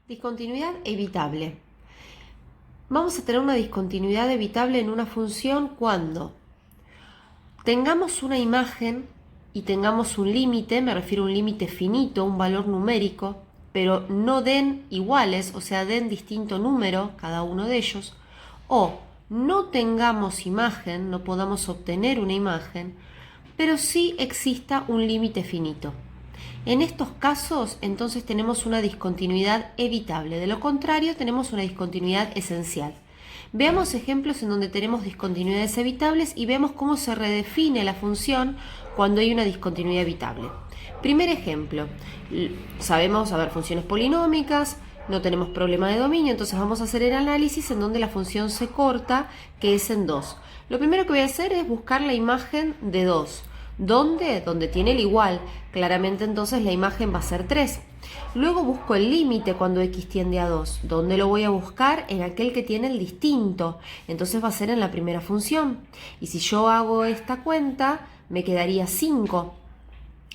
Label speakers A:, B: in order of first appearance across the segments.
A: Discontinuidad evitable. Vamos a tener una discontinuidad evitable en una función cuando tengamos una imagen y tengamos un límite, me refiero a un límite finito, un valor numérico, pero no den iguales, o sea, den distinto número cada uno de ellos, o no tengamos imagen, no podamos obtener una imagen, pero sí exista un límite finito. En estos casos, entonces tenemos una discontinuidad evitable. De lo contrario, tenemos una discontinuidad esencial. Veamos ejemplos en donde tenemos discontinuidades evitables y vemos cómo se redefine la función cuando hay una discontinuidad evitable. Primer ejemplo, sabemos, funciones polinómicas, no tenemos problema de dominio, entonces vamos a hacer el análisis en donde la función se corta, que es en 2. Lo primero que voy a hacer es buscar la imagen de 2. ¿Dónde? Donde tiene el igual. Claramente entonces la imagen va a ser 3. Luego busco el límite cuando x tiende a 2. ¿Dónde lo voy a buscar? En aquel que tiene el distinto. Entonces va a ser en la primera función. Y si yo hago esta cuenta, me quedaría 5.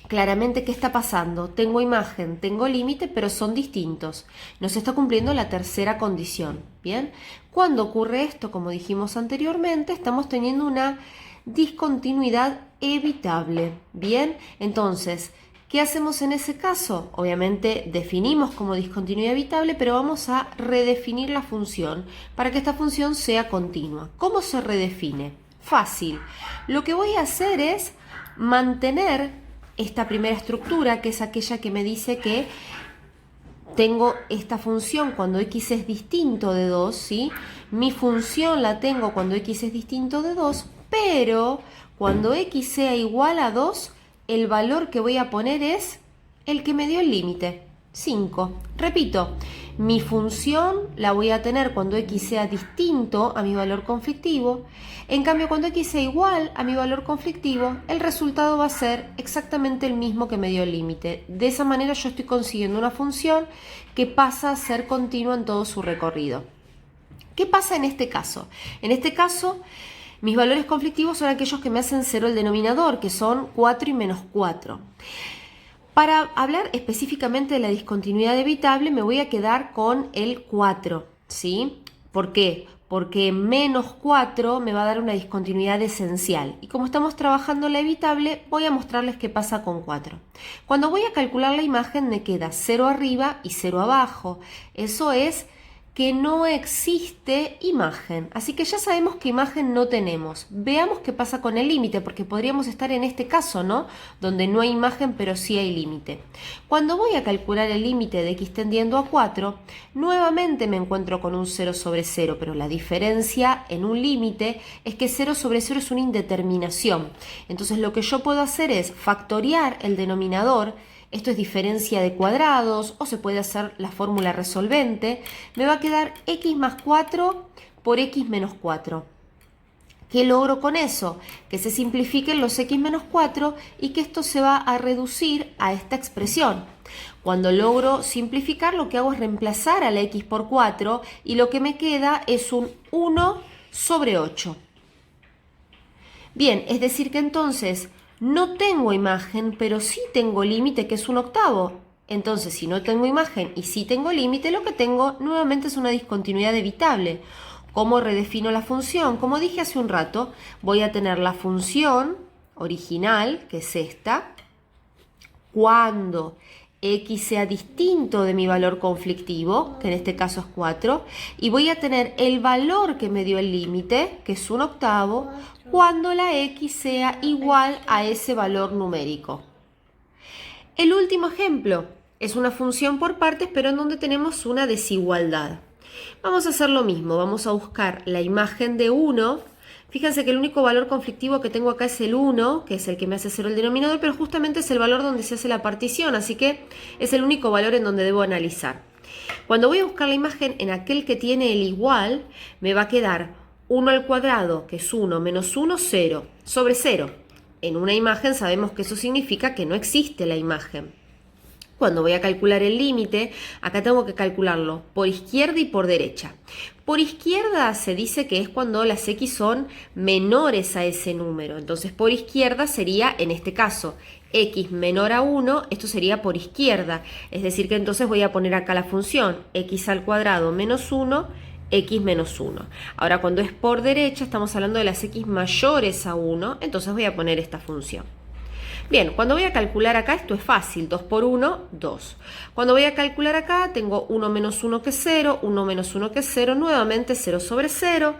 A: Claramente, ¿qué está pasando? Tengo imagen, tengo límite, pero son distintos. No se está cumpliendo la tercera condición. ¿Bien? Cuando ocurre esto, como dijimos anteriormente, estamos teniendo una discontinuidad evitable. Bien, entonces, ¿qué hacemos en ese caso? Obviamente definimos como discontinuidad evitable, pero vamos a redefinir la función para que esta función sea continua. ¿Cómo se redefine? Fácil. Lo que voy a hacer es mantener esta primera estructura, que es aquella que me dice que tengo esta función cuando x es distinto de 2, ¿sí? Mi función la tengo cuando x es distinto de 2, pero cuando x sea igual a 2, el valor que voy a poner es el que me dio el límite, 5. Repito, mi función la voy a tener cuando x sea distinto a mi valor conflictivo. En cambio, cuando x sea igual a mi valor conflictivo, el resultado va a ser exactamente el mismo que me dio el límite. De esa manera yo estoy consiguiendo una función que pasa a ser continua en todo su recorrido. ¿Qué pasa en este caso? En este caso, mis valores conflictivos son aquellos que me hacen 0 el denominador, que son 4 y menos 4. Para hablar específicamente de la discontinuidad evitable, me voy a quedar con el 4, ¿sí? ¿Por qué? Porque menos 4 me va a dar una discontinuidad esencial. Y como estamos trabajando la evitable, voy a mostrarles qué pasa con 4. Cuando voy a calcular la imagen, me queda 0 arriba y 0 abajo. Eso es que no existe imagen. Así que ya sabemos que imagen no tenemos. Veamos qué pasa con el límite, porque podríamos estar en este caso, ¿no? Donde no hay imagen, pero sí hay límite. Cuando voy a calcular el límite de x tendiendo a 4, nuevamente me encuentro con un 0 sobre 0, pero la diferencia en un límite es que 0 sobre 0 es una indeterminación. Entonces lo que yo puedo hacer es factoriar el denominador. Esto es diferencia de cuadrados, o se puede hacer la fórmula resolvente. Me va a quedar x más 4 por x menos 4. ¿Qué logro con eso? Que se simplifiquen los x menos 4 y que esto se va a reducir a esta expresión. Cuando logro simplificar, lo que hago es reemplazar a la x por 4 y lo que me queda es un 1 sobre 8. Bien, es decir que entonces no tengo imagen, pero sí tengo límite, que es un octavo. Entonces, si no tengo imagen y sí tengo límite, lo que tengo nuevamente es una discontinuidad evitable. ¿Cómo redefino la función? Como dije hace un rato, voy a tener la función original, que es esta, cuando x sea distinto de mi valor conflictivo, que en este caso es 4, y voy a tener el valor que me dio el límite, que es un octavo, cuando la x sea igual a ese valor numérico. El último ejemplo es una función por partes, pero en donde tenemos una desigualdad. Vamos a hacer lo mismo, vamos a buscar la imagen de 1. Fíjense que el único valor conflictivo que tengo acá es el 1, que es el que me hace 0 el denominador, pero justamente es el valor donde se hace la partición, así que es el único valor en donde debo analizar. Cuando voy a buscar la imagen en aquel que tiene el igual, me va a quedar 1 al cuadrado, que es 1, menos 1, 0, sobre 0. En una imagen sabemos que eso significa que no existe la imagen. Cuando voy a calcular el límite, acá tengo que calcularlo por izquierda y por derecha. Por izquierda se dice que es cuando las x son menores a ese número. Entonces por izquierda sería, en este caso, x menor a 1, esto sería por izquierda. Es decir que entonces voy a poner acá la función x al cuadrado menos 1, x menos 1. Ahora cuando es por derecha estamos hablando de las x mayores a 1, entonces voy a poner esta función. Bien, cuando voy a calcular acá, esto es fácil, 2 por 1, 2. Cuando voy a calcular acá, tengo 1 menos 1 que es 0, 1 menos 1 que es 0, nuevamente 0 sobre 0.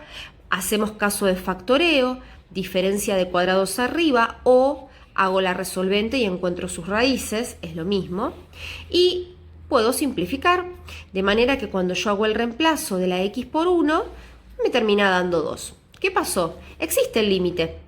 A: Hacemos caso de factoreo, diferencia de cuadrados arriba, o hago la resolvente y encuentro sus raíces, es lo mismo. Y puedo simplificar, de manera que cuando yo hago el reemplazo de la x por 1, me termina dando 2. ¿Qué pasó? Existe el límite.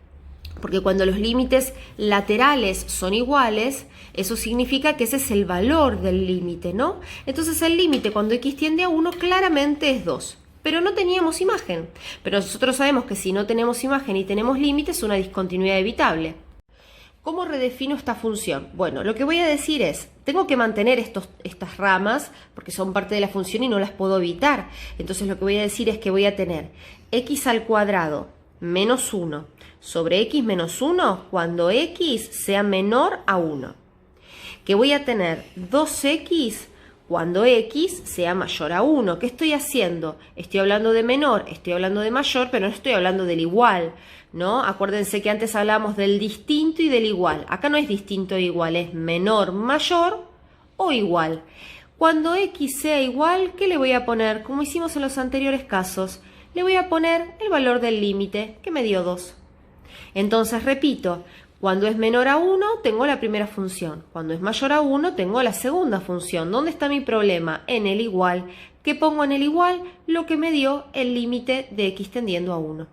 A: Porque cuando los límites laterales son iguales, eso significa que ese es el valor del límite, ¿no? Entonces el límite cuando x tiende a 1 claramente es 2. Pero no teníamos imagen. Pero nosotros sabemos que si no tenemos imagen y tenemos límite es una discontinuidad evitable. ¿Cómo redefino esta función? Bueno, lo que voy a decir es, tengo que mantener estas ramas porque son parte de la función y no las puedo evitar. Entonces lo que voy a decir es que voy a tener x al cuadrado menos 1 sobre x menos 1 cuando x sea menor a 1. Que voy a tener 2x cuando x sea mayor a 1. ¿Qué estoy haciendo? Estoy hablando de menor, estoy hablando de mayor, pero no estoy hablando del igual, ¿no? Acuérdense que antes hablábamos del distinto y del igual. Acá no es distinto e igual, es menor, mayor o igual. Cuando x sea igual, ¿qué le voy a poner? Como hicimos en los anteriores casos, le voy a poner el valor del límite, que me dio 2. Entonces, repito, cuando es menor a 1, tengo la primera función. Cuando es mayor a 1, tengo la segunda función. ¿Dónde está mi problema? En el igual. ¿Qué pongo en el igual? Lo que me dio el límite de x tendiendo a 1.